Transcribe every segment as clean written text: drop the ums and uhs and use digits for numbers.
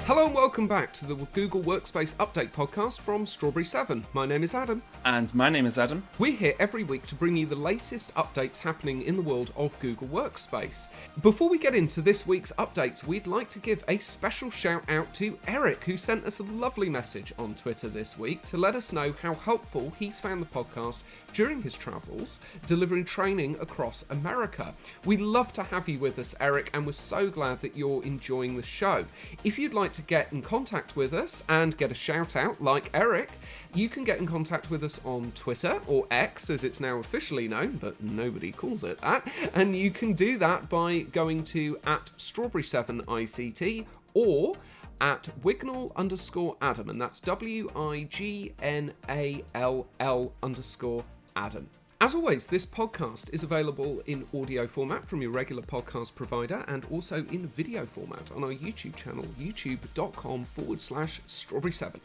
Hello and welcome back to the Google Workspace Update podcast from Strawberry 7. My name is Adam. And my name is Adam. We're here every week to bring you the latest updates happening in the world of Google Workspace. Before we get into this week's updates, we'd like to give a special shout out to Eric, who sent us a lovely message on Twitter this week to let us know how helpful he's found the podcast during his travels, delivering training across America. We'd love to have you with us, Eric, and we're so glad that you're enjoying the show. If you'd like to get in contact with us and get a shout out like Eric, you can get in contact with us on Twitter, or X as it's now officially known, but nobody calls it that, and you can do that by going to @strawberry7ICT or at Wignall_Adam, and that's WIGNALL_Adam. As always, this podcast is available in audio format from your regular podcast provider and also in video format on our YouTube channel, youtube.com/strawberry7.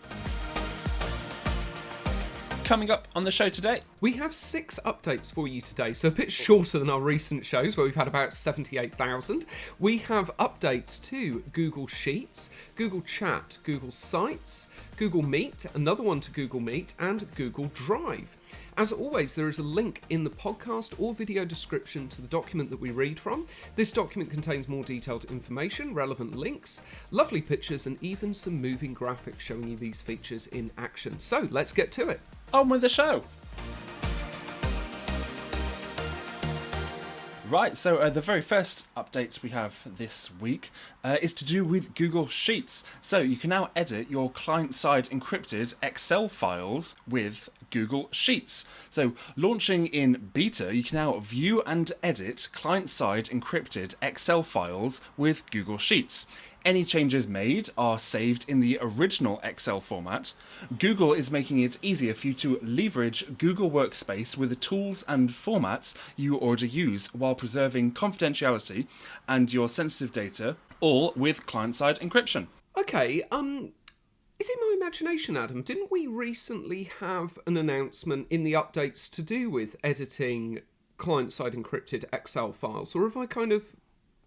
Coming up on the show today, we have 6 updates for you today, so a bit shorter than our recent shows where we've had about 78,000. We have updates to Google Sheets, Google Chat, Google Sites, Google Meet, another one to Google Meet, and Google Drive. As always, there is a link in the podcast or video description to the document that we read from. This document contains more detailed information, relevant links, lovely pictures, and even some moving graphics showing you these features in action. So let's get to it. on with the show. Right, so the very first update we have this week is to do with Google Sheets. So you can now edit your client-side encrypted Excel files with Google Sheets. So launching in beta, you can now view and edit client-side encrypted Excel files with Google Sheets. Any changes made are saved in the original Excel format. Google is making it easier for you to leverage Google Workspace with the tools and formats you already use while preserving confidentiality and your sensitive data, all with client-side encryption. Okay, is it my imagination, Adam? Didn't we recently have an announcement in the updates to do with editing client-side encrypted Excel files, or have I kind of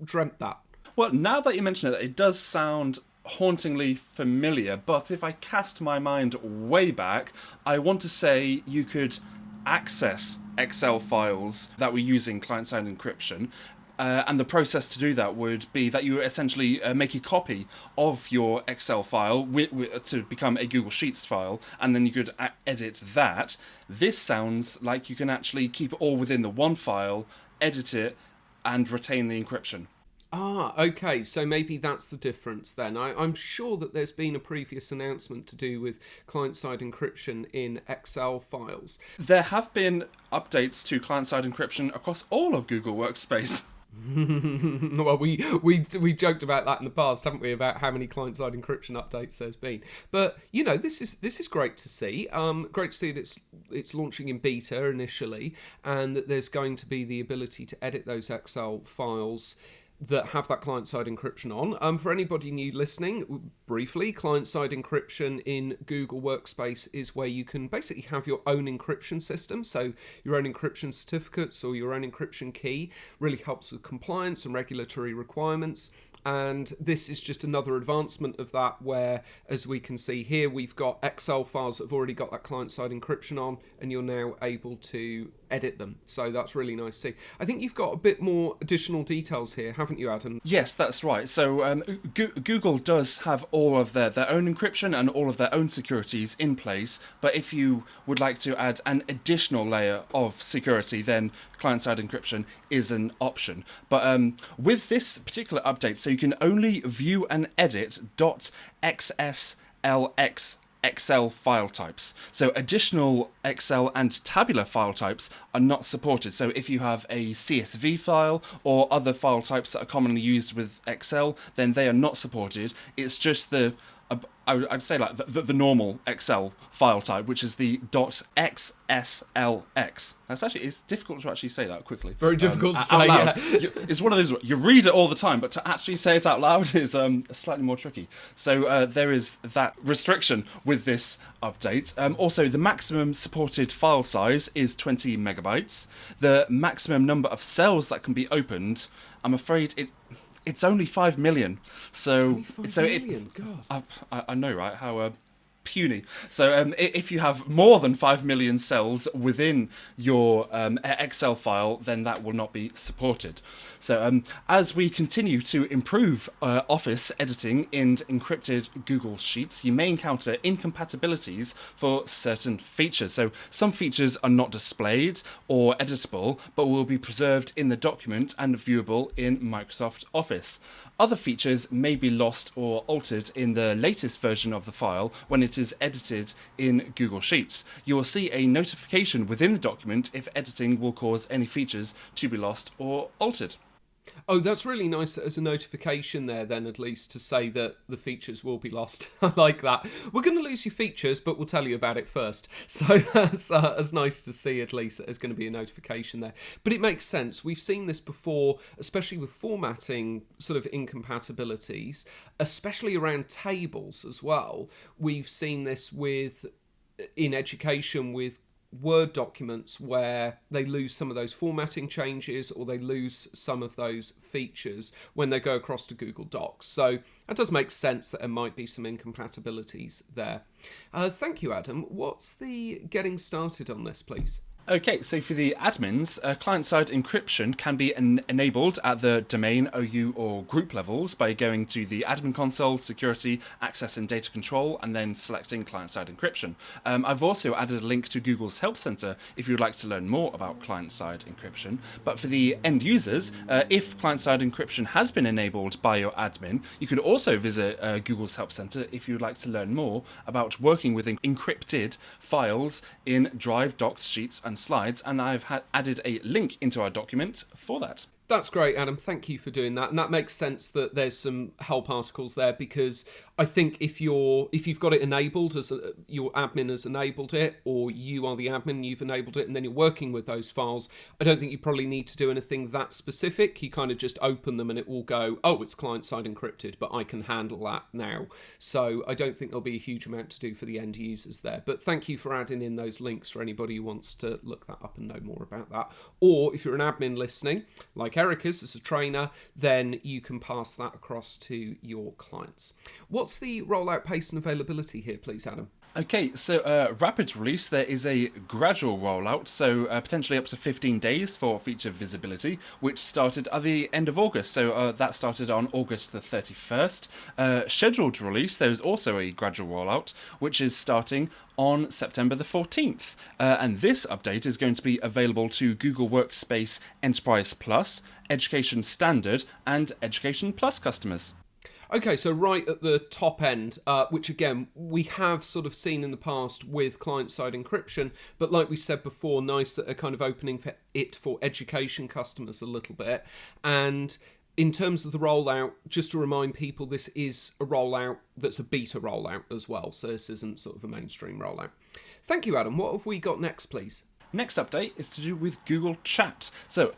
dreamt that? Well, now that you mention it, it does sound hauntingly familiar, but if I cast my mind way back, I want to say you could access Excel files that were using client-side encryption, and the process to do that would be that you essentially make a copy of your Excel file to become a Google Sheets file, and then you could edit that. This sounds like you can actually keep it all within the one file, edit it, and retain the encryption. Ah, okay, so maybe that's the difference then. I'm sure that there's been a previous announcement to do with client-side encryption in Excel files. There have been updates to client-side encryption across all of Google Workspace. Well, we joked about that in the past, haven't we, about how many client-side encryption updates there's been. But you know, this is great to see. Great to see that it's launching in beta initially, and that there's going to be the ability to edit those Excel files that have that client-side encryption on. For anybody new listening, briefly, client-side encryption in Google Workspace is where you can basically have your own encryption system, so your own encryption certificates or your own encryption key. Really helps with compliance and regulatory requirements. And this is just another advancement of that, where, as we can see here, we've got Excel files that have already got that client-side encryption on, and you're now able to edit them. So that's really nice to see. I think you've got a bit more additional details here, haven't you, Adam? Yes, that's right. So Google does have all of their own encryption and all of their own securities in place, but if you would like to add an additional layer of security, then client-side encryption is an option. But with this particular update, so you can only view and edit .xslx Excel file types. So additional Excel and tabular file types are not supported. So if you have a CSV file or other file types that are commonly used with Excel, then they are not supported. It's just I'd say like the normal Excel file type, which is the .xslx. It's difficult to actually say that quickly. Very difficult to say, loud. yeah. It's one of those, you read it all the time, but to actually say it out loud is slightly more tricky. So there is that restriction with this update. Also, the maximum supported file size is 20 megabytes. The maximum number of cells that can be opened, I'm afraid It's only 5 million. Only 5 million. God. I know, right? How puny. So if you have more than 5 million cells within your Excel file, then that will not be supported. So as we continue to improve Office editing in encrypted Google Sheets, you may encounter incompatibilities for certain features. So some features are not displayed or editable, but will be preserved in the document and viewable in Microsoft Office. Other features may be lost or altered in the latest version of the file when it is edited in Google Sheets. You will see a notification within the document if editing will cause any features to be lost or altered. Oh, that's really nice as a notification there, then, at least, to say that the features will be lost. I like that. We're going to lose your features, but we'll tell you about it first. So that's nice to see, at least, that there's going to be a notification there. But it makes sense. We've seen this before, especially with formatting sort of incompatibilities, especially around tables as well. We've seen this in education with Word documents where they lose some of those formatting changes or they lose some of those features when they go across to Google Docs. So that does make sense that there might be some incompatibilities there. Thank you, Adam. What's the getting started on this, please? Okay, so for the admins, client-side encryption can be enabled at the domain, OU, or group levels by going to the admin console, security, access and data control, and then selecting client-side encryption. I've also added a link to Google's Help Center if you'd like to learn more about client-side encryption. But for the end users, if client-side encryption has been enabled by your admin, you could also visit Google's Help Center if you'd like to learn more about working with encrypted files in Drive, Docs, Sheets, and Slides, and I've added a link into our document for that. That's great, Adam. Thank you for doing that. And that makes sense that there's some help articles there, because I think if you've got it enabled, your admin has enabled it, or you are the admin, you've enabled it, and then you're working with those files, I don't think you probably need to do anything that specific. You kind of just open them and it will go, oh, it's client-side encrypted, but I can handle that now. So I don't think there'll be a huge amount to do for the end users there. But thank you for adding in those links for anybody who wants to look that up and know more about that. Or if you're an admin listening, like Eric is as a trainer, then you can pass that across to your clients. What's the rollout pace and availability here, please, Adam? Okay, so rapid release, there is a gradual rollout, so potentially up to 15 days for feature visibility, which started at the end of August, so that started on August the 31st. Scheduled release, there is also a gradual rollout, which is starting on September the 14th. And this update is going to be available to Google Workspace Enterprise Plus, Education Standard, and Education Plus customers. Okay, so right at the top end, which again, we have sort of seen in the past with client-side encryption, but like we said before, nice that they're kind of opening for education customers a little bit. And in terms of the rollout, just to remind people, this is a rollout that's a beta rollout as well, so this isn't sort of a mainstream rollout. Thank you, Adam. What have we got next, please? Next update is to do with Google Chat. So,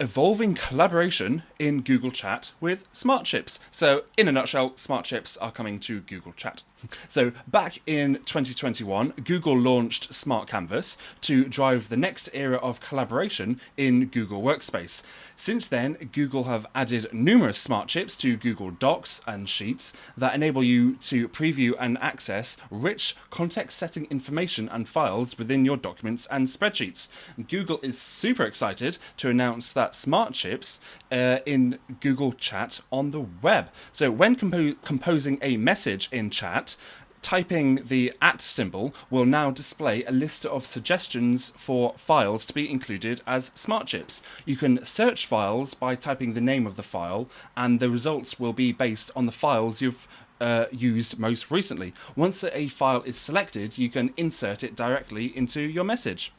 evolving collaboration in Google Chat with smart chips. So, in a nutshell, smart chips are coming to Google Chat. So, back in 2021, Google launched Smart Canvas to drive the next era of collaboration in Google Workspace. Since then, Google have added numerous smart chips to Google Docs and Sheets that enable you to preview and access rich context-setting information and files within your documents and spreadsheets. Google is super excited to announce that smart chips in Google Chat on the web. So when composing a message in chat, typing the @ symbol will now display a list of suggestions for files to be included as smart chips. You can search files by typing the name of the file, and the results will be based on the files you've used most recently. Once a file is selected, you can insert it directly into your message.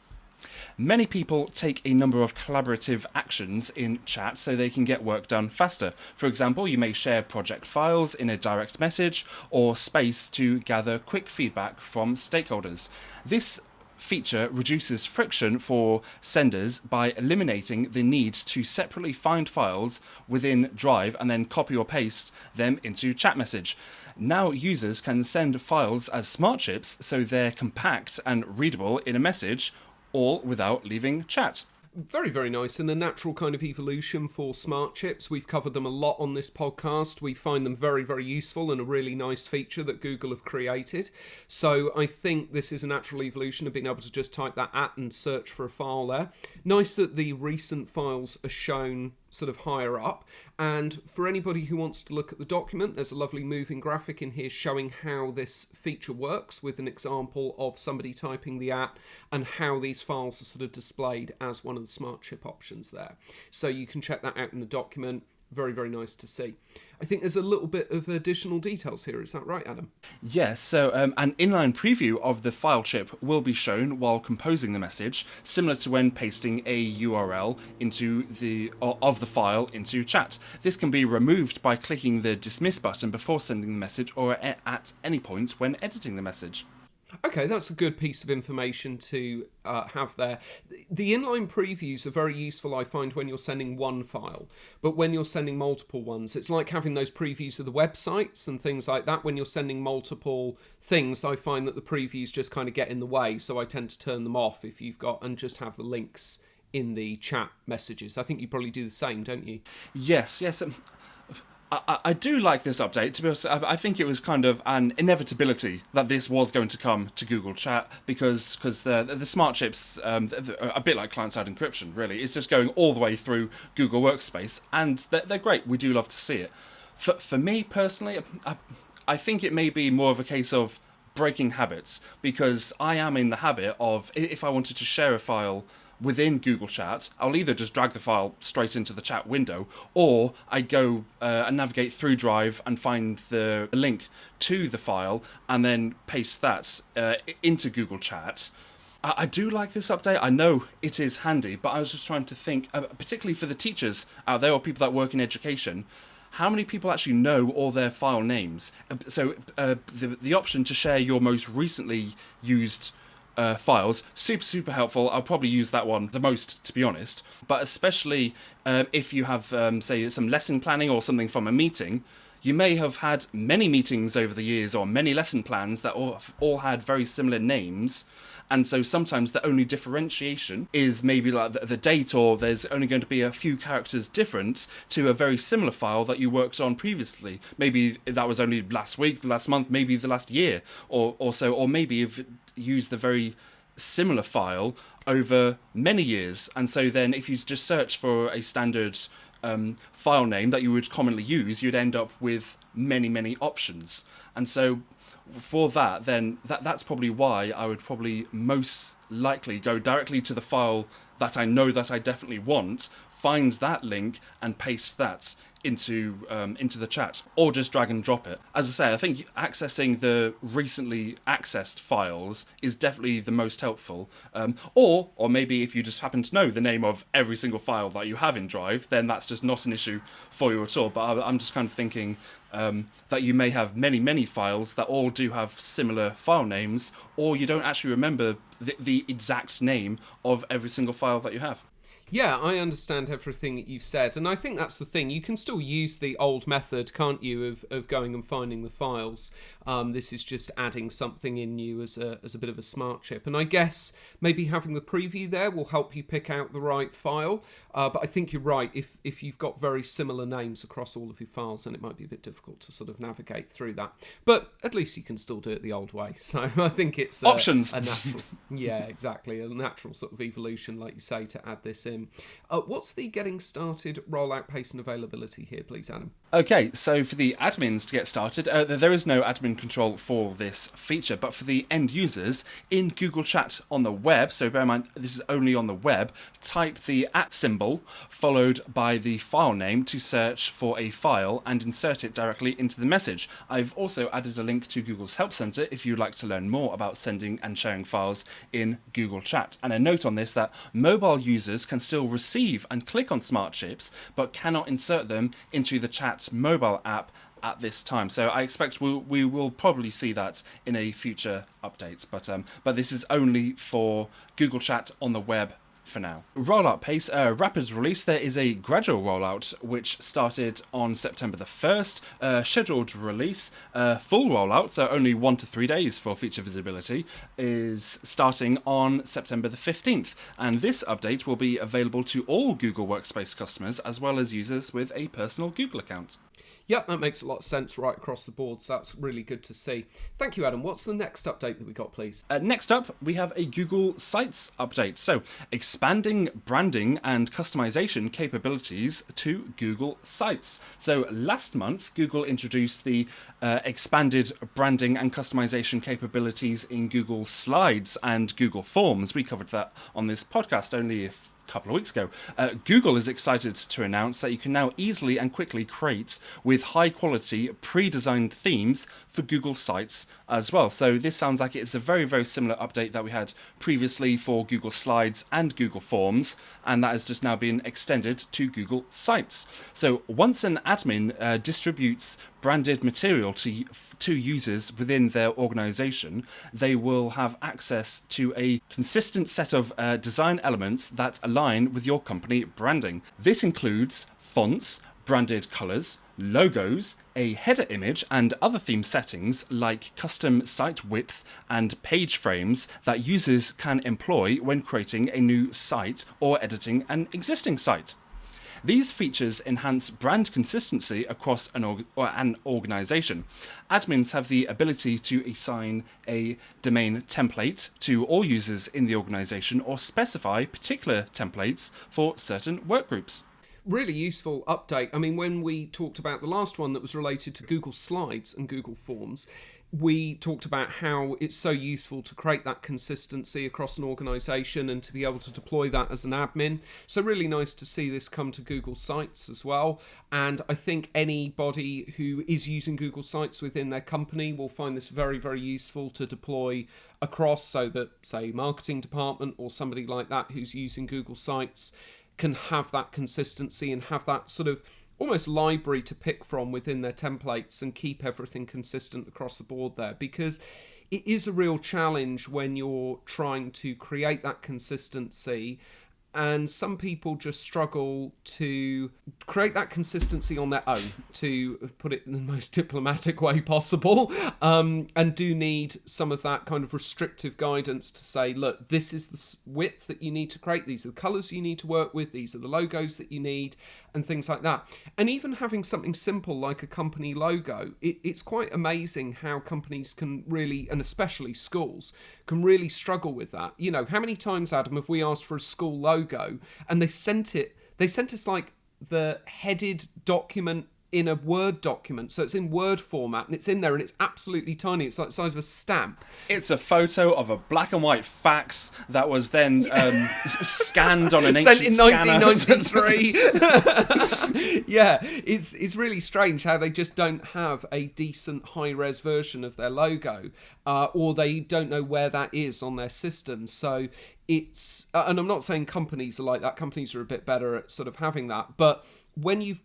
Many people take a number of collaborative actions in chat so they can get work done faster. For example, you may share project files in a direct message or space to gather quick feedback from stakeholders. This feature reduces friction for senders by eliminating the need to separately find files within Drive and then copy or paste them into chat message. Now users can send files as smart chips so they're compact and readable in a message, all without leaving chat. Very, very nice, and a natural kind of evolution for smart chips. We've covered them a lot on this podcast. We find them very, very useful and a really nice feature that Google have created. So I think this is a natural evolution of being able to just type that at and search for a file there. Nice that the recent files are shown sort of higher up, and for anybody who wants to look at the document, there's a lovely moving graphic in here showing how this feature works, with an example of somebody typing the at and how these files are sort of displayed as one of the smart chip options there. So you can check that out in the document. Very, very nice to see. I think there's a little bit of additional details here. Is that right, Adam? Yes, so an inline preview of the file chip will be shown while composing the message, similar to when pasting a URL of the file into chat. This can be removed by clicking the dismiss button before sending the message or at any point when editing the message. Okay, that's a good piece of information to have there. The inline previews are very useful, I find, when you're sending one file. But when you're sending multiple ones, it's like having those previews of the websites and things like that. When you're sending multiple things, I find that the previews just kind of get in the way. So I tend to turn them off if you've got, and just have the links in the chat messages. I think you probably do the same, don't you? Yes. I do like this update. To be honest, I think it was kind of an inevitability that this was going to come to Google Chat because the smart chips, a bit like client-side encryption, really. It's just going all the way through Google Workspace, and they're great. We do love to see it. For me personally, I think it may be more of a case of breaking habits, because I am in the habit of, if I wanted to share a file within Google Chat, I'll either just drag the file straight into the chat window, or I go and navigate through Drive and find the link to the file and then paste that into Google Chat. I do like this update. I know it is handy, but I was just trying to think, particularly for the teachers out there or people that work in education, how many people actually know all their file names? So the option to share your most recently used files, super helpful. I'll probably use that one the most, to be honest, but especially if you have say some lesson planning or something from a meeting. You may have had many meetings over the years or many lesson plans that all had very similar names, and so sometimes the only differentiation is maybe like the date, or there's only going to be a few characters different to a very similar file that you worked on previously. Maybe that was only last week, the last month, maybe the last year or so, or maybe you've used the very similar file over many years, and so then if you just search for a standard file name that you would commonly use, you'd end up with many options. And so for that, then that's probably why I would probably most likely go directly to the file that I know that I definitely want, find that link and paste that into the chat, or just drag and drop it. As I say, I think accessing the recently accessed files is definitely the most helpful. Or maybe if you just happen to know the name of every single file that you have in Drive, then that's just not an issue for you at all. But I'm just kind of thinking that you may have many files that all do have similar file names, or you don't actually remember the exact name of every single file that you have. Yeah, I understand everything that you've said, and I think that's the thing. You can still use the old method, can't you, of going and finding the files. This is just adding something in you as a bit of a smart chip. And I guess maybe having the preview there will help you pick out the right file. But I think you're right. If you've got very similar names across all of your files, then it might be a bit difficult to sort of navigate through that. But at least you can still do it the old way. So I think it's options. A natural, yeah, exactly, a natural sort of evolution, like you say, to add this in. What's the getting started rollout pace and availability here, please, Adam? Okay, so for the admins to get started, there is no admin control for this feature, but for the end users, in Google Chat on the web, so bear in mind this is only on the web, type the @ symbol followed by the file name to search for a file and insert it directly into the message. I've also added a link to Google's Help Center if you'd like to learn more about sending and sharing files in Google Chat. And a note on this that mobile users can still receive and click on smart chips, but cannot insert them into the Chat mobile app at this time. So I expect we will probably see that in a future update, but this is only for Google Chat on the web for now. Rollout pace, rapid release. There is a gradual rollout which started on September the 1st. Scheduled release, full rollout, so only 1 to 3 days for feature visibility, is starting on September the 15th. And this update will be available to all Google Workspace customers as well as users with a personal Google account. Yep, that makes a lot of sense right across the board, so that's really good to see. Thank you, Adam. What's the next update that we got, please? Next up, we have a Google Sites update. So, expanding branding and customization capabilities to Google Sites. So, last month, Google introduced the expanded branding and customization capabilities in Google Slides and Google Forms. We covered that on this podcast only a couple of weeks ago. Google is excited to announce that you can now easily and quickly create with high quality pre-designed themes for Google Sites as well. So this sounds like it's a very, very similar update that we had previously for Google Slides and Google Forms, and that has just now been extended to Google Sites. So once an admin distributes branded material to users within their organization, they will have access to a consistent set of design elements that align with your company branding. This includes fonts, branded colors, logos, a header image, and other theme settings like custom site width and page frames that users can employ when creating a new site or editing an existing site. These features enhance brand consistency across an organization. Admins have the ability to assign a domain template to all users in the organization or specify particular templates for certain workgroups. Really useful update. I mean, when we talked about the last one that was related to Google Slides and Google Forms, we talked about how it's so useful to create that consistency across an organization and to be able to deploy that as an admin. So really nice to see this come to Google Sites as well. And I think anybody who is using Google Sites within their company will find this very, very useful to deploy across, so that, say, marketing department or somebody like that who's using Google Sites can have that consistency and have that sort of almost library to pick from within their templates and keep everything consistent across the board there, because it is a real challenge when you're trying to create that consistency, and some people just struggle to create that consistency on their own, to put it in the most diplomatic way possible, and do need some of that kind of restrictive guidance to say, look, this is the width that you need to create, these are the colours you need to work with, these are the logos that you need, and things like that. And even having something simple like a company logo, it's quite amazing how companies can really, and especially schools, can really struggle with that. You know, how many times, Adam, have we asked for a school logo and they sent us like the headed document in a Word document, so it's in Word format and it's in there and it's absolutely tiny, it's like the size of a stamp. It's a photo of a black and white fax that was then scanned on an ancient sent in scanner. 1993. Yeah, it's really strange how they just don't have a decent high-res version of their logo, or they don't know where that is on their system. So it's, and I'm not saying companies are like that, companies are a bit better at sort of having that, but when you're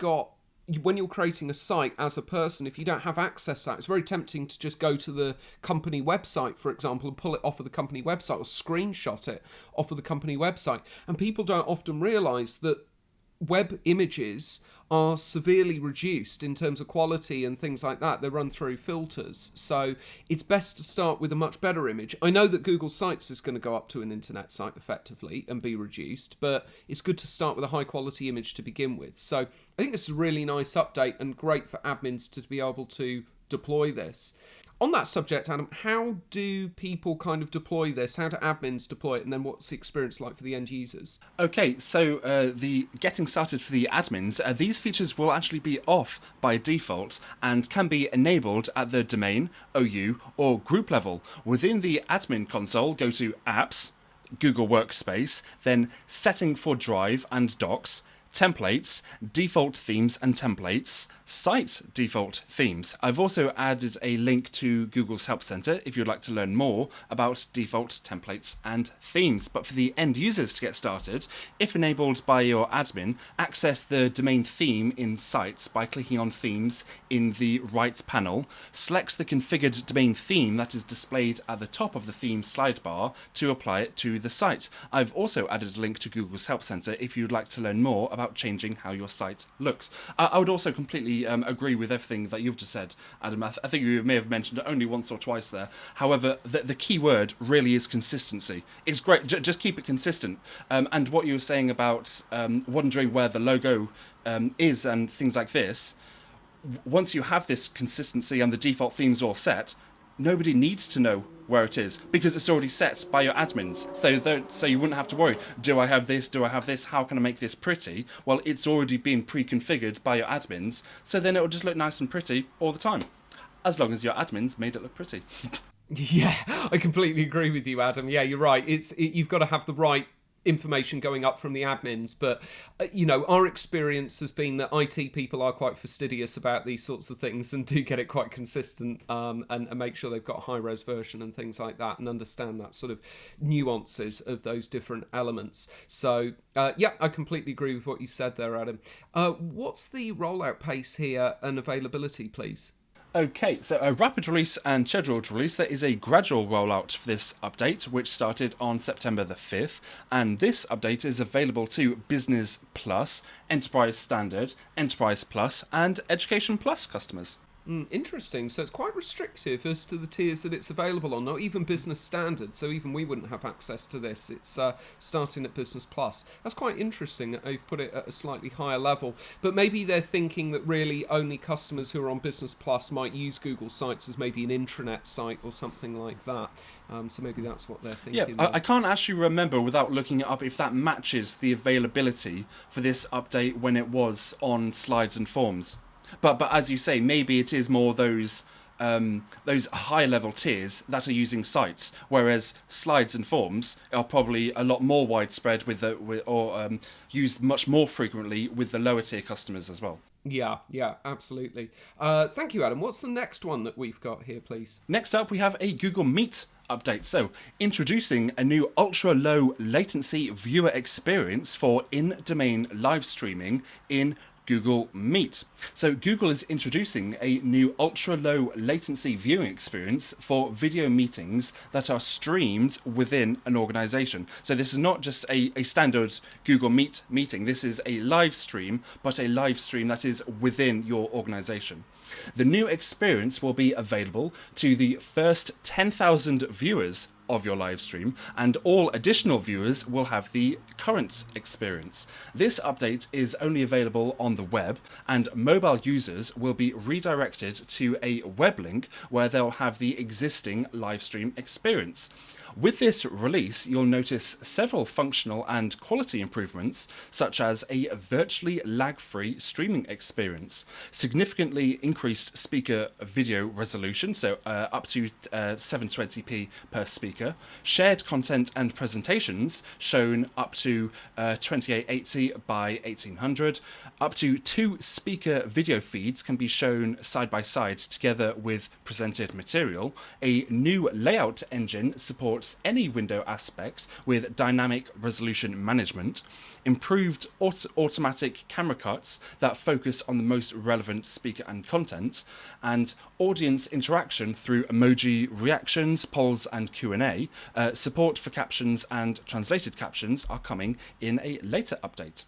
creating a site as a person, if you don't have access to that, it's very tempting to just go to the company website, for example, and pull it off of the company website or screenshot it off of the company website. And people don't often realise that web images are severely reduced in terms of quality and things like that. They run through filters. So it's best to start with a much better image. I know that Google Sites is going to go up to an internet site effectively and be reduced, but it's good to start with a high quality image to begin with. So I think this is a really nice update and great for admins to be able to deploy this. On that subject, Adam, how do people kind of deploy this? How do admins deploy it? And then what's the experience like for the end users? Okay, so the getting started for the admins, these features will actually be off by default and can be enabled at the domain, OU, or group level. Within the admin console, go to Apps, Google Workspace, then Setting for Drive and Docs, templates, default themes and templates, site default themes. I've also added a link to Google's Help Center if you'd like to learn more about default templates and themes. But for the end users to get started, if enabled by your admin, access the domain theme in Sites by clicking on Themes in the right panel. Select the configured domain theme that is displayed at the top of the theme sidebar to apply it to the site. I've also added a link to Google's Help Center if you'd like to learn more about changing how your site looks. I would also completely agree with everything that you've just said, Adam. I think you may have mentioned it only once or twice there. However, the key word really is consistency. It's great, just keep it consistent. And what you were saying about wondering where the logo is and things like this, once you have this consistency and the default themes all set, nobody needs to know where it is because it's already set by your admins. So you wouldn't have to worry, do I have this? Do I have this? How can I make this pretty? Well, it's already been pre-configured by your admins, so then it'll just look nice and pretty all the time, as long as your admins made it look pretty. Yeah, I completely agree with you, Adam. Yeah, you're right. You've got to have the right information going up from the admins, but our experience has been that IT people are quite fastidious about these sorts of things and do get it quite consistent, and make sure they've got a high-res version and things like that and understand that sort of nuances of those different elements. So yeah, I completely agree with what you've said there, Adam. What's the rollout pace here and availability, please? Okay, so a rapid release and scheduled release. There is a gradual rollout for this update, which started on September the 5th, and this update is available to Business Plus, Enterprise Standard, Enterprise Plus, and Education Plus customers. Interesting. So it's quite restrictive as to the tiers that it's available on, not even Business Standard, so even we wouldn't have access to this. It's starting at Business Plus. That's quite interesting that they've put it at a slightly higher level, but maybe they're thinking that really only customers who are on Business Plus might use Google Sites as maybe an intranet site or something like that. So maybe that's what they're thinking. Yeah, I can't actually remember without looking it up if that matches the availability for this update when it was on Slides and Forms. But as you say, maybe it is more those high level tiers that are using sites, whereas Slides and Forms are probably a lot more widespread used much more frequently with the lower tier customers as well. Yeah, absolutely. Thank you, Adam. What's the next one that we've got here, please? Next up, we have a Google Meet update. So, introducing a new ultra-low latency viewer experience for in-domain live streaming in Google Meet. So Google is introducing a new ultra-low latency viewing experience for video meetings that are streamed within an organization. So this is not just a standard Google Meet meeting. This is a live stream, but a live stream that is within your organization. The new experience will be available to the first 10,000 viewers of your live stream, and all additional viewers will have the current experience. This update is only available on the web, and mobile users will be redirected to a web link where they'll have the existing live stream experience. With this release, you'll notice several functional and quality improvements, such as a virtually lag-free streaming experience, significantly increased speaker video resolution, so up to 720p per speaker, shared content and presentations shown up to 2880 by 1800, up to 2 speaker video feeds can be shown side by side together with presented material, a new layout engine supports any window aspects with dynamic resolution management, improved automatic camera cuts that focus on the most relevant speaker and content, and audience interaction through emoji reactions, polls and Q&A. Support for captions and translated captions are coming in a later update.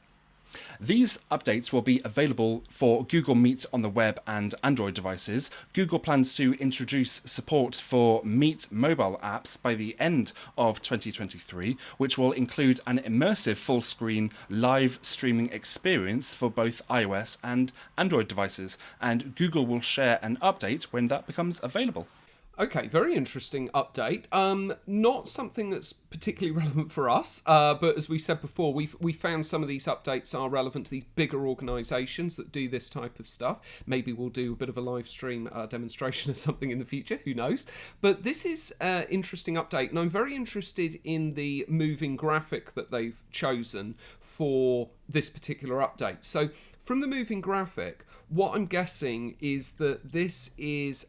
These updates will be available for Google Meet on the web and Android devices. Google plans to introduce support for Meet mobile apps by the end of 2023, which will include an immersive full-screen live streaming experience for both iOS and Android devices, and Google will share an update when that becomes available. Okay, very interesting update. Not something that's particularly relevant for us, but as we've said before, we found some of these updates are relevant to these bigger organisations that do this type of stuff. Maybe we'll do a bit of a live stream demonstration or something in the future, who knows. But this is an interesting update, and I'm very interested in the moving graphic that they've chosen for this particular update. So from the moving graphic, what I'm guessing is that this is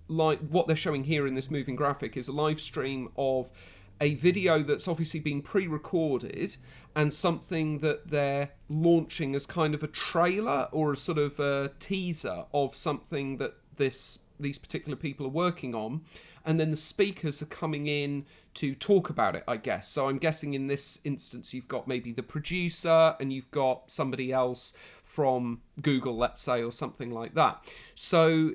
what they're showing here in this moving graphic is a live stream of a video that's obviously been pre-recorded and something that they're launching as kind of a trailer or a sort of a teaser of something that these particular people are working on, and then the speakers are coming in to talk about it, I guess. So I'm guessing in this instance you've got maybe the producer and you've got somebody else from Google, let's say, or something like that. So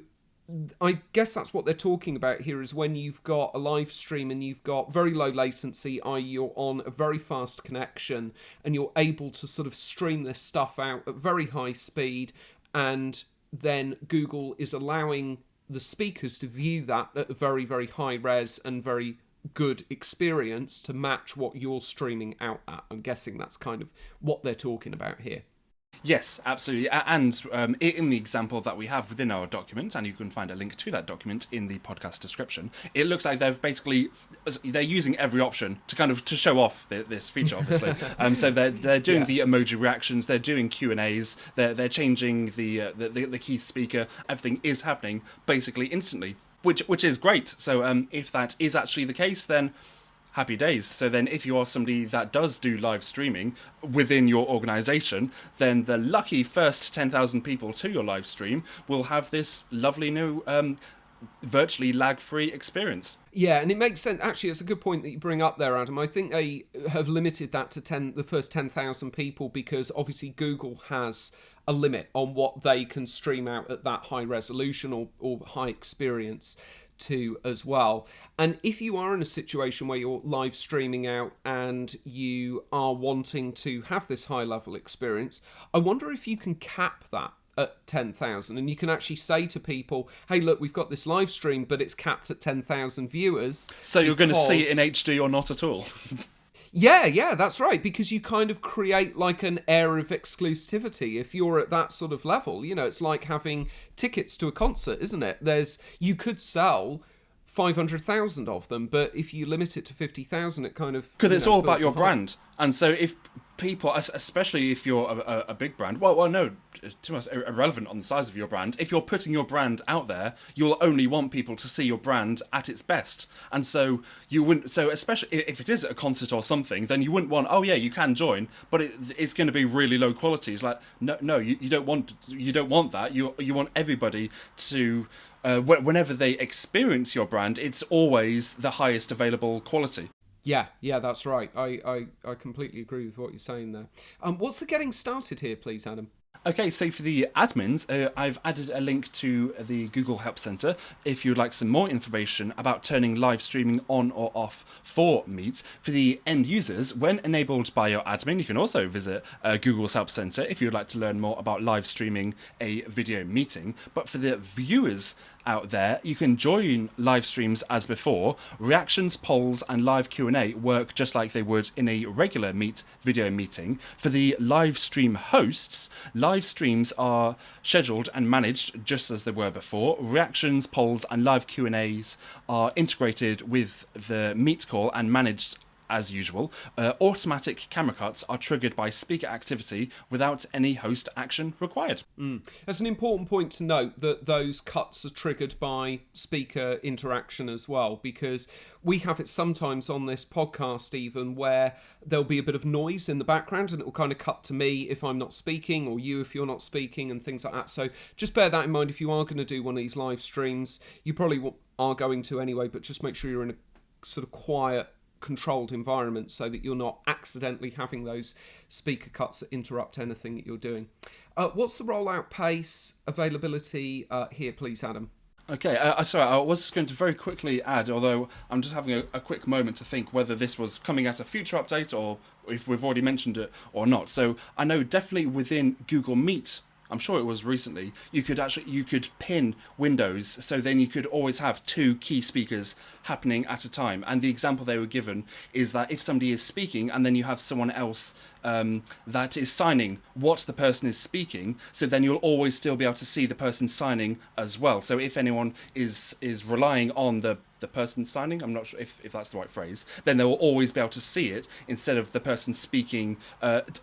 I guess that's what they're talking about here, is when you've got a live stream and you've got very low latency, i.e. you're on a very fast connection and you're able to sort of stream this stuff out at very high speed, and then Google is allowing the speakers to view that at a very, very high res and very good experience to match what you're streaming out at. I'm guessing that's kind of what they're talking about here. Yes, absolutely. And in the example that we have within our document, and you can find a link to that document in the podcast description, it looks like they're using every option to show off this feature, obviously. So they're doing the emoji reactions, they're doing Q&As, they're changing the key speaker. Everything is happening basically instantly, which is great. So if that is actually the case, then happy days. So then if you are somebody that does do live streaming within your organisation, then the lucky first 10,000 people to your live stream will have this lovely new virtually lag-free experience. Yeah, and it makes sense. Actually, it's a good point that you bring up there, Adam. I think they have limited that to the first 10,000 people because obviously Google has a limit on what they can stream out at that high resolution or high experience to as well. And if you are in a situation where you're live streaming out and you are wanting to have this high level experience, I wonder if you can cap that at 10,000 and you can actually say to people, hey, look, we've got this live stream, but it's capped at 10,000 viewers. So you're going to see it in HD or not at all. Yeah, that's right, because you kind of create like an air of exclusivity if you're at that sort of level. You know, it's like having tickets to a concert, isn't it? You could sell 500,000 of them, but if you limit it to 50,000, it kind of... Because it's all about your brand. And so if people, especially if you're a big brand, well, no, too much irrelevant on the size of your brand. If you're putting your brand out there, you'll only want people to see your brand at its best. And so you wouldn't, so especially if it is a concert or something, then you wouldn't want, oh yeah, you can join, but it's going to be really low quality. It's like, no, you don't want that. You want everybody to, whenever they experience your brand, it's always the highest available quality. Yeah, that's right. I completely agree with what you're saying there. What's the getting started here, please, Adam? Okay, so for the admins, I've added a link to the Google Help Center if you'd like some more information about turning live streaming on or off for Meet. For the end users, when enabled by your admin, you can also visit Google's Help Center if you'd like to learn more about live streaming a video meeting. But for the viewers out there, you can join live streams as before. Reactions, polls, and live Q&A work just like they would in a regular Meet video meeting. For the live stream hosts, live streams are scheduled and managed just as they were before. Reactions, polls, and live Q&As are integrated with the Meet call and managed as usual. Automatic camera cuts are triggered by speaker activity without any host action required. That's an important point to note, that those cuts are triggered by speaker interaction as well, because we have it sometimes on this podcast even where there'll be a bit of noise in the background and it will kind of cut to me if I'm not speaking, or you if you're not speaking, and things like that. So just bear that in mind if you are going to do one of these live streams. You probably are going to anyway, but just make sure you're in a sort of quiet, controlled environment so that you're not accidentally having those speaker cuts that interrupt anything that you're doing. What's the rollout pace, availability here, please, Adam? Okay, sorry, I was just going to very quickly add, although I'm just having a quick moment to think whether this was coming as a future update or if we've already mentioned it or not. So I know definitely within Google Meet, I'm sure it was recently, you could pin windows, so then you could always have two key speakers happening at a time. And the example they were given is that if somebody is speaking and then you have someone else that is signing what the person is speaking, so then you'll always still be able to see the person signing as well. So if anyone is relying on the the person signing, I'm not sure if that's the right phrase, then they will always be able to see it instead of the person speaking,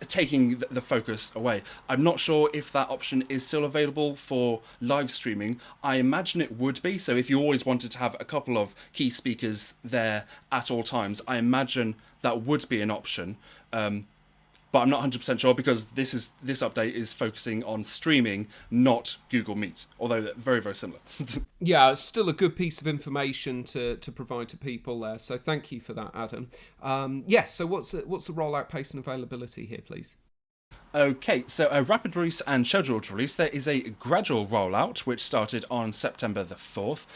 taking the focus away. I'm not sure if that option is still available for live streaming. I imagine it would be. So if you always wanted to have a couple of key speakers there at all times, I imagine that would be an option. But I'm not 100% sure because this update is focusing on streaming, not Google Meet, although they're very, very similar. Yeah, it's still a good piece of information to provide to people there. So thank you for that, Adam. Yes. So what's the rollout pace and availability here, please? Okay, so a rapid release and scheduled release. There is a gradual rollout, which started on September the 4th.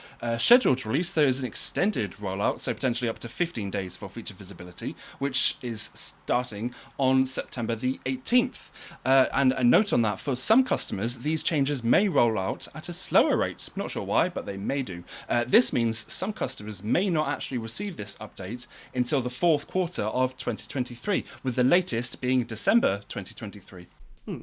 Scheduled release, there is an extended rollout, so potentially up to 15 days for feature visibility, which is starting on September the 18th. And a note on that, for some customers, these changes may roll out at a slower rate. Not sure why, but they may do. This means some customers may not actually receive this update until the fourth quarter of 2023, with the latest being December 2023.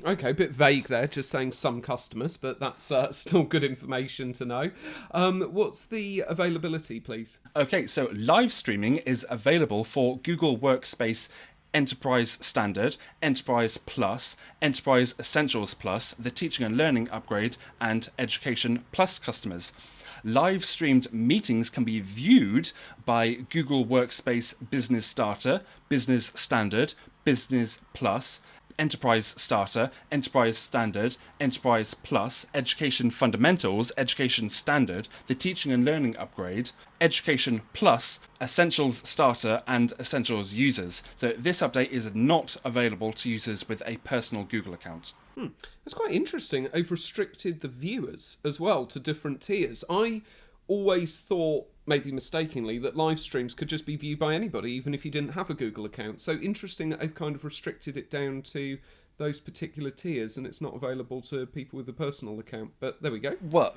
Okay, a bit vague there, just saying some customers, but that's still good information to know. What's the availability, please? Okay, so live streaming is available for Google Workspace Enterprise Standard, Enterprise Plus, Enterprise Essentials Plus, the Teaching and Learning Upgrade, and Education Plus customers. Live streamed meetings can be viewed by Google Workspace Business Starter, Business Standard, Business Plus, Enterprise Starter, Enterprise Standard, Enterprise Plus, Education Fundamentals, Education Standard, the Teaching and Learning Upgrade, Education Plus, Essentials Starter, and Essentials users. So this update is not available to users with a personal Google account. That's quite interesting. They've restricted the viewers as well to different tiers. I always thought, maybe mistakenly, that live streams could just be viewed by anybody, even if you didn't have a Google account. So interesting that they've kind of restricted it down to those particular tiers and it's not available to people with a personal account. But there we go. Well,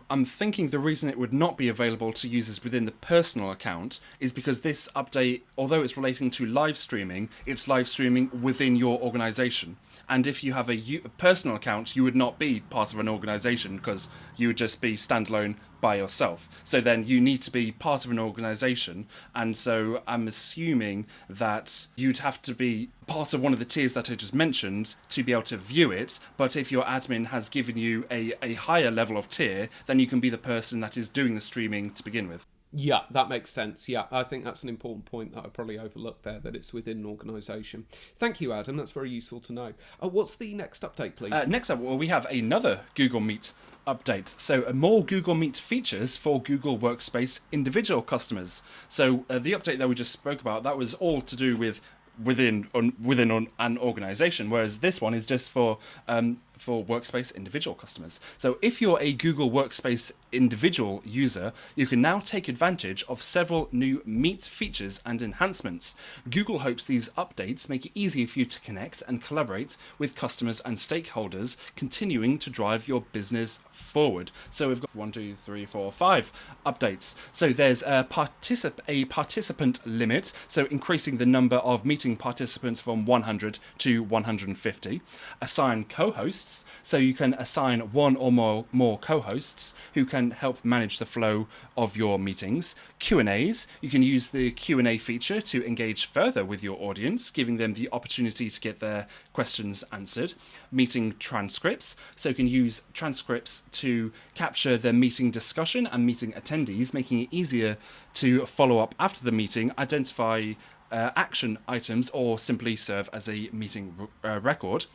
I'm thinking the reason it would not be available to users within the personal account is because this update, although it's relating to live streaming, it's live streaming within your organisation. And if you have a personal account, you would not be part of an organisation because you would just be standalone by yourself. So then you need to be part of an organisation. And so I'm assuming that you'd have to be part of one of the tiers that I just mentioned to be able to view it. But if your admin has given you a higher level of tier, then you can be the person that is doing the streaming to begin with. Yeah, that makes sense. Yeah, I think that's an important point that I probably overlooked there, that it's within an organisation. Thank you, Adam. That's very useful to know. What's the next update, please? Next up, we have another Google Meet update. So more Google Meet features for Google Workspace individual customers. So the update that we just spoke about, that was all to do with within an organization, whereas this one is just for Workspace individual customers. So if you're a Google Workspace individual user, you can now take advantage of several new Meet features and enhancements. Google hopes these updates make it easier for you to connect and collaborate with customers and stakeholders, continuing to drive your business forward. So we've got 1, 2, 3, 4, 5 updates. So there's a participant limit, so increasing the number of meeting participants from 100 to 150. Assign co-hosts, so you can assign one or more co-hosts who can help manage the flow of your meetings. Q&As, you can use the Q&A feature to engage further with your audience, giving them the opportunity to get their questions answered. Meeting transcripts, so you can use transcripts to capture the meeting discussion and meeting attendees, making it easier to follow up after the meeting, identify action items, or simply serve as a meeting record.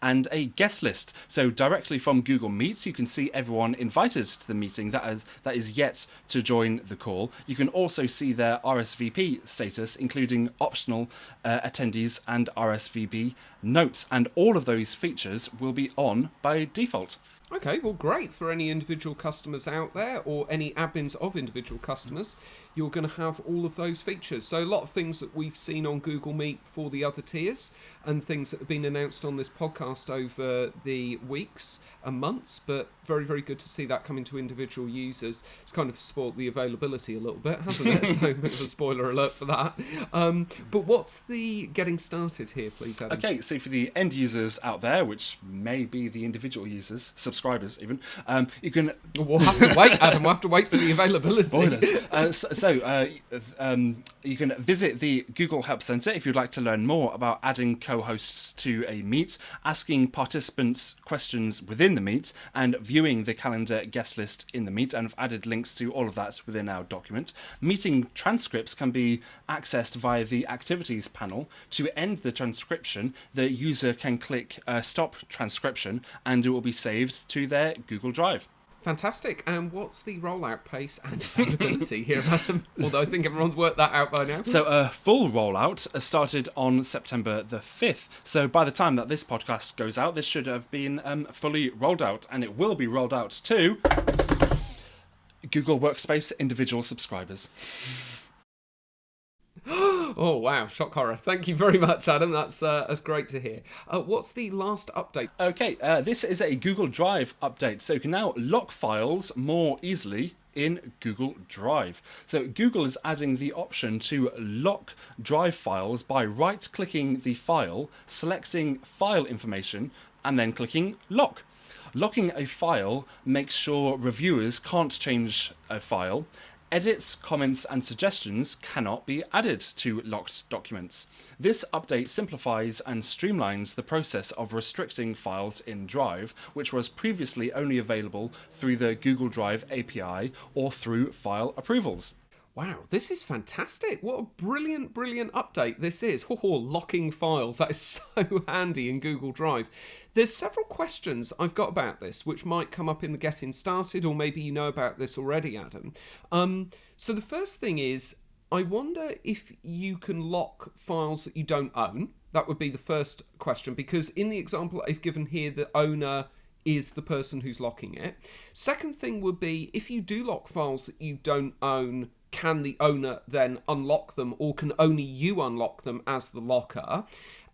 And a guest list, so directly from Google Meet you can see everyone invited to the meeting that is yet to join the call. You can also see their RSVP status, including optional attendees and RSVP notes, and all of those features will be on by default. Okay, well, great for any individual customers out there or any admins of individual customers. You're going to have all of those features. So a lot of things that we've seen on Google Meet for the other tiers and things that have been announced on this podcast over the weeks and months, but very, very good to see that coming to individual users. It's kind of spoiled the availability a little bit, hasn't it? So a bit of a spoiler alert for that. But what's the getting started here, please, Adam? Okay, so obviously for the end users out there, which may be the individual users, subscribers even, you can... We'll have to wait, Adam. We'll have to wait for the availability. Spoilers. You can visit the Google Help Center if you'd like to learn more about adding co-hosts to a meet, asking participants questions within the meet, and viewing the calendar guest list in the meet. And I've added links to all of that within our document. Meeting transcripts can be accessed via the activities panel. To end the transcription, the user can click stop transcription and it will be saved to their Google Drive. Fantastic. And what's the rollout pace and availability here, Adam? Although I think everyone's worked that out by now. So a full rollout started on September the 5th. So by the time that this podcast goes out, this should have been fully rolled out, and it will be rolled out to Google Workspace individual subscribers. Oh, wow. Shock horror. Thank you very much, Adam. That's great to hear. What's the last update? Okay, this is a Google Drive update. So you can now lock files more easily in Google Drive. So Google is adding the option to lock Drive files by right-clicking the file, selecting file information, and then clicking lock. Locking a file makes sure reviewers can't change a file. Edits, comments, and suggestions cannot be added to locked documents. This update simplifies and streamlines the process of restricting files in Drive, which was previously only available through the Google Drive API or through file approvals. Wow, this is fantastic. What a brilliant, brilliant update this is. Locking files. That is so handy in Google Drive. There's several questions I've got about this, which might come up in the Getting Started, or maybe you know about this already, Adam. So the first thing is, I wonder if you can lock files that you don't own. That would be the first question, because in the example I've given here, the owner is the person who's locking it. Second thing would be, if you do lock files that you don't own, can the owner then unlock them, or can only you unlock them as the locker?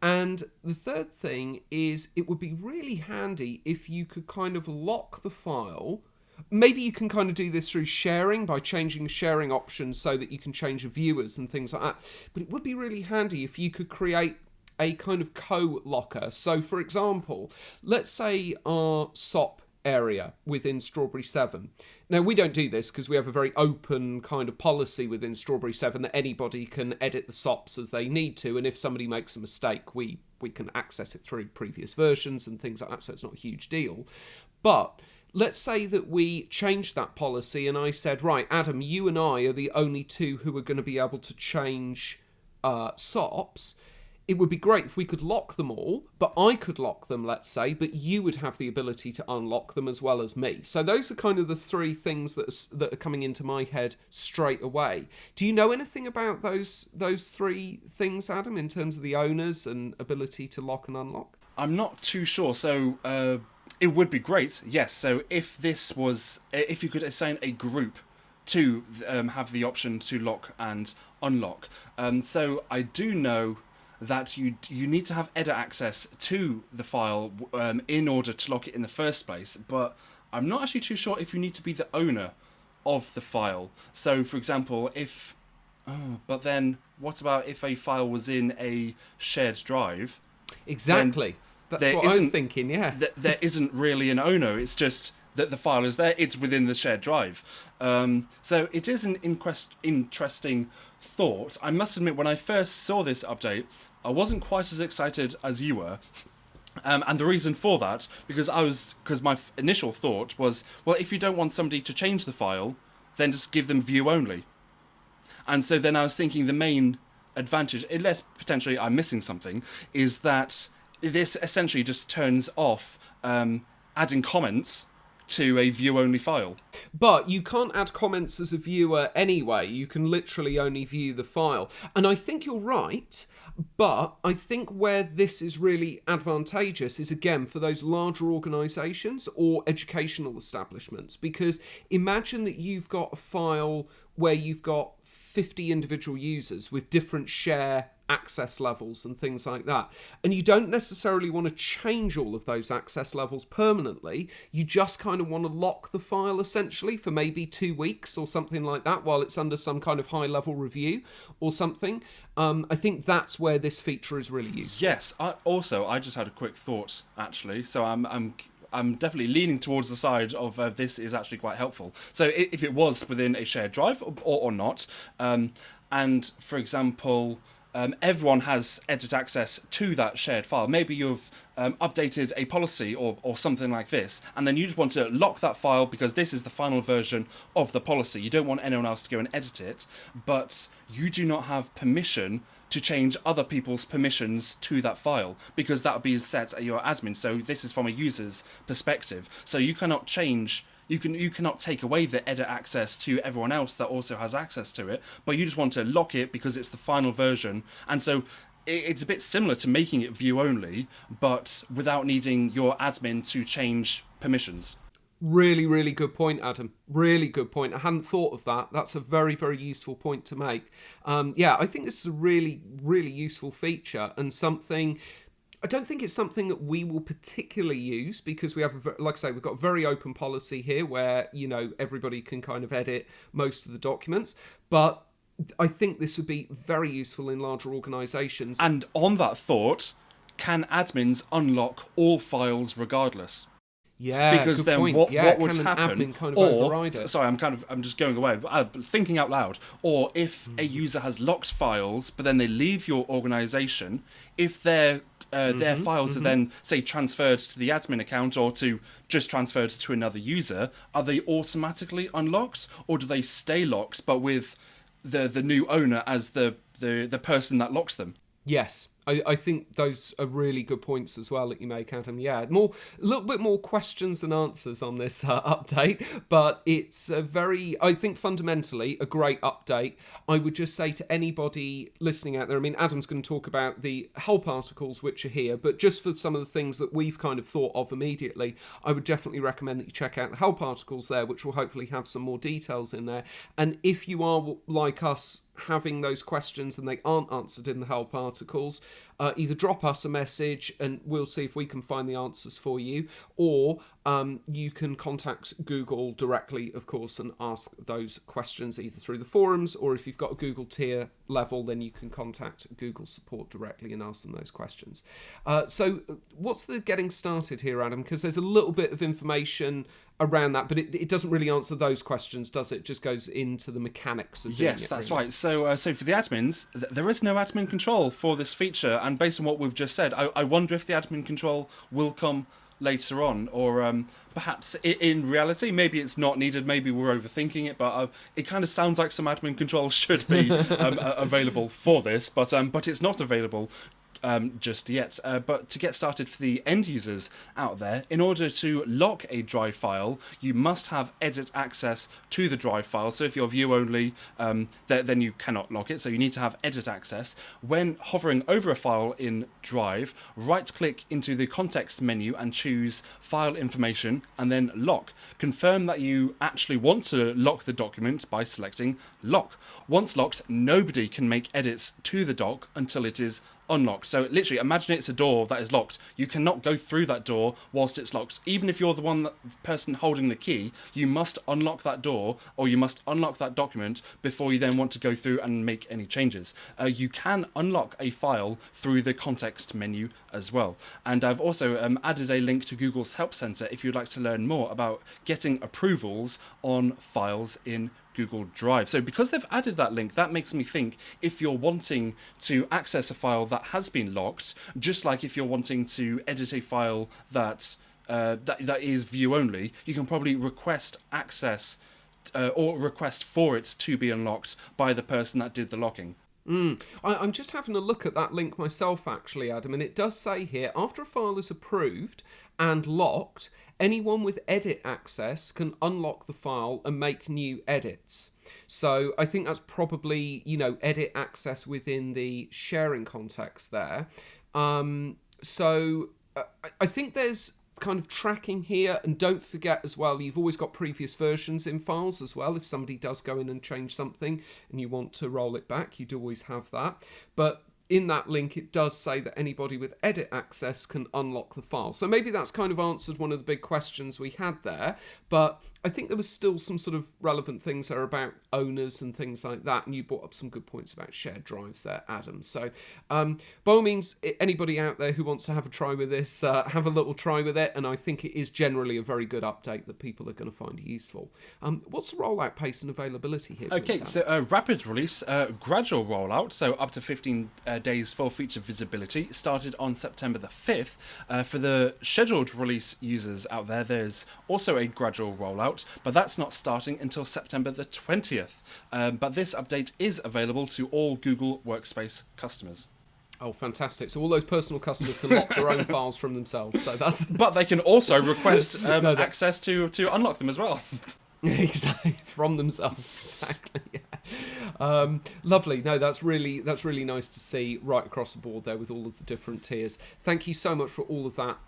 And the third thing is, it would be really handy if you could kind of lock the file. Maybe you can kind of do this through sharing, by changing sharing options so that you can change your viewers and things like that. But it would be really handy if you could create a kind of co-locker. So for example, let's say our SOP area within Strawberry 7. Now, we don't do this because we have a very open kind of policy within Strawberry 7 that anybody can edit the SOPs as they need to, and if somebody makes a mistake, we can access it through previous versions and things like that, so it's not a huge deal. But let's say that we changed that policy and I said, right, Adam, you and I are the only two who are going to be able to change SOPs. It would be great if we could lock them all, but I could lock them, let's say, but you would have the ability to unlock them as well as me. So those are kind of the three things that are coming into my head straight away. Do you know anything about those three things, Adam, in terms of the owners and ability to lock and unlock? I'm not too sure. So it would be great, yes. So if you could assign a group to have the option to lock and unlock. So I do know that you need to have edit access to the file in order to lock it in the first place, but I'm not actually too sure if you need to be the owner of the file. So, for example, but then what about if a file was in a shared drive? Exactly. That's what I was thinking, yeah. There isn't really an owner, it's just that the file is there, it's within the shared drive. So it is an interesting thought. I must admit, when I first saw this update, I wasn't quite as excited as you were. And the reason for that, because my initial thought was, well, if you don't want somebody to change the file, then just give them view only. And so then I was thinking the main advantage, unless potentially I'm missing something, is that this essentially just turns off adding comments to a view-only file. But you can't add comments as a viewer anyway. You can literally only view the file. And I think you're right, but I think where this is really advantageous is, again, for those larger organisations or educational establishments. Because imagine that you've got a file where you've got 50 individual users with different share access levels and things like that. And you don't necessarily want to change all of those access levels permanently. You just kind of want to lock the file essentially for maybe 2 weeks or something like that while it's under some kind of high level review or something. I think that's where this feature is really useful. Yes. I just had a quick thought actually. So I'm definitely leaning towards the side of this is actually quite helpful. So if it was within a shared drive or not, and for example, everyone has edit access to that shared file. Maybe you've updated a policy or something like this, and then you just want to lock that file because this is the final version of the policy. You don't want anyone else to go and edit it, but you do not have permission to change other people's permissions to that file because that would be set at your admin. So this is from a user's perspective. So you cannot change. You cannot take away the edit access to everyone else that also has access to it, but you just want to lock it because it's the final version. And so it's a bit similar to making it view only, but without needing your admin to change permissions. Really, really good point, Adam. Really good point. I hadn't thought of that. That's a very, very useful point to make. I think this is a really, really useful feature and something. I don't think it's something that we will particularly use because we have, like I say, we've got a very open policy here where, everybody can kind of edit most of the documents. But I think this would be very useful in larger organisations. And on that thought, can admins unlock all files regardless? Yeah, because then point. what would can happen? An admin kind of override it? Sorry, I'm just going away. But thinking out loud. Or if a user has locked files, but then they leave your organisation, if their files are then say transferred to the admin account or to just transferred to another user, are they automatically unlocked, or do they stay locked but with the new owner as the person that locks them? Yes, I think those are really good points as well that you make, Adam. Yeah, a little bit more questions than answers on this update, but it's I think fundamentally a great update. I would just say to anybody listening out there, I mean, Adam's going to talk about the help articles which are here, but just for some of the things that we've kind of thought of immediately, I would definitely recommend that you check out the help articles there, which will hopefully have some more details in there. And if you are like us, having those questions and they aren't answered in the help articles, either drop us a message and we'll see if we can find the answers for you, or you can contact Google directly, of course, and ask those questions either through the forums, or if you've got a Google tier level, then you can contact Google support directly and ask them those questions. So what's the getting started here, Adam? Because there's a little bit of information around that, but it doesn't really answer those questions, does it? It just goes into the mechanics of doing it. Yes, that's right. So for the admins, there is no admin control for this feature, and based on what we've just said, I wonder if the admin control will come later on, or perhaps in reality, maybe it's not needed, maybe we're overthinking it, but it kind of sounds like some admin control should be available for this, but it's not available just yet. But to get started for the end users out there, in order to lock a drive file, you must have edit access to the drive file. So if you're view only, then you cannot lock it. So you need to have edit access. When hovering over a file in Drive, right click into the context menu and choose File Information and then Lock. Confirm that you actually want to lock the document by selecting Lock. Once locked, nobody can make edits to the doc until it is unlocked. So literally imagine it's a door that is locked. You cannot go through that door whilst it's locked. Even if you're the person holding the key, you must unlock that door or you must unlock that document before you then want to go through and make any changes. You can unlock a file through the context menu as well. And I've also added a link to Google's Help Center if you'd like to learn more about getting approvals on files in Google Drive. So because they've added that link, that makes me think if you're wanting to access a file that has been locked, just like if you're wanting to edit a file that is view only, you can probably request access or request for it to be unlocked by the person that did the locking. I'm just having a look at that link myself, actually, Adam, and it does say here, after a file is approved and locked, anyone with edit access can unlock the file and make new edits. So I think that's probably, edit access within the sharing context there. So I think there's kind of tracking here, and don't forget as well, you've always got previous versions in files as well. If somebody does go in and change something and you want to roll it back, you'd always have that. But in that link, it does say that anybody with edit access can unlock the file. So maybe that's kind of answered one of the big questions we had there. But I think there was still some sort of relevant things there about owners and things like that. And you brought up some good points about shared drives there, Adam. So by all means, anybody out there who wants to have a try with this, have a little try with it. And I think it is generally a very good update that people are going to find useful. What's the rollout pace and availability here? Okay, so rapid release, gradual rollout, so up to 15 days full feature visibility, started on September the 5th. For the scheduled release users out there, there's also a gradual rollout, but that's not starting until September the 20th. But this update is available to all Google Workspace customers. Oh, fantastic. So all those personal customers can lock their own files from themselves. So that's... But they can also request access to unlock them as well. Exactly, from themselves. Exactly. Yeah. Lovely. No, that's really nice to see right across the board there with all of the different tiers. Thank you so much for all of that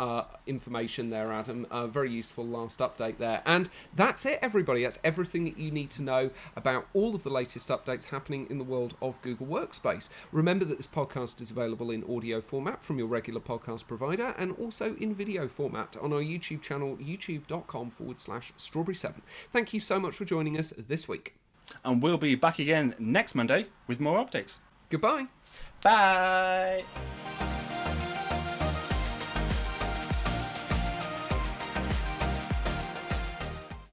information there, Adam. Very useful last update there. And that's it, everybody. That's everything that you need to know about all of the latest updates happening in the world of Google Workspace. Remember that this podcast is available in audio format from your regular podcast provider and also in video format on our YouTube channel, youtube.com/strawberry7. Thank you so much for joining us this week. And we'll be back again next Monday with more updates. Goodbye. Bye.